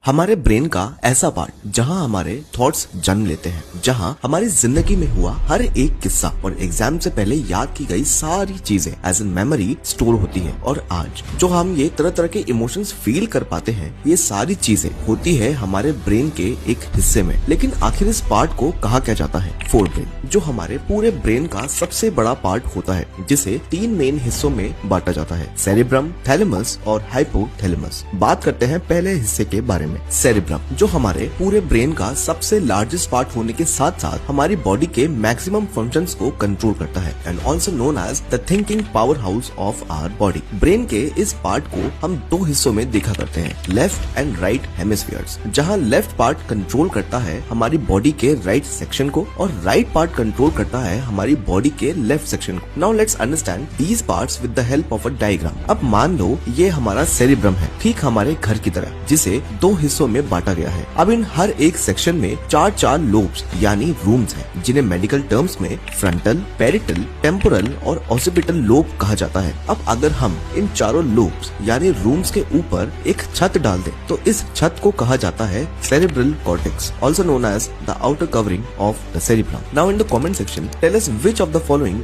हमारे ब्रेन का ऐसा पार्ट जहां हमारे थॉट्स जन्म लेते हैं, जहां हमारी जिंदगी में हुआ हर एक किस्सा और एग्जाम से पहले याद की गई सारी चीजें एज एन मेमोरी स्टोर होती है। और आज जो हम ये तरह तरह के इमोशंस फील कर पाते हैं, ये सारी चीजें होती है हमारे ब्रेन के एक हिस्से में। लेकिन आखिर इस पार्ट को कहा क्या जाता है? फोर ब्रेन, जो हमारे पूरे ब्रेन का सबसे बड़ा पार्ट होता है, जिसे तीन मेन हिस्सों में बांटा जाता है, सेरेब्रम, थैलेमस और हाइपोथैलेमस। बात करते हैं पहले हिस्से के बारे में। सेरेब्रम, जो हमारे पूरे ब्रेन का सबसे लार्जेस्ट पार्ट होने के साथ साथ हमारी बॉडी के मैक्सिमम फंक्शंस को कंट्रोल करता है and also known as the thinking power house of our body. Brain के इस पार्ट को हम दो हिस्सों में देखा करते हैं, लेफ्ट एंड राइट हेमिस्फीयर्स, जहां लेफ्ट पार्ट कंट्रोल करता है हमारी बॉडी के राइट सेक्शन को और राइट पार्ट कंट्रोल करता है हमारी बॉडी के लेफ्ट सेक्शन को। Now let's understand these parts with the help of a diagram. अब मान लो ये हमारा सेरेब्रम है, ठीक हमारे घर की तरह, जिसे दो हिस्सों में बांटा गया है। अब इन हर एक सेक्शन में चार चार लोब्स यानी रूम्स हैं, जिन्हें मेडिकल टर्म्स में फ्रंटल, पेरिटल, टेम्पोरल और ऑसिपिटल लोब कहा जाता है। अब अगर हम इन चारों लोब्स यानी रूम्स के ऊपर एक छत डाल दें, तो इस छत को कहा जाता है cerebral cortex, also known as the outer covering of the cerebrum. Now in the comment section tell us which of the following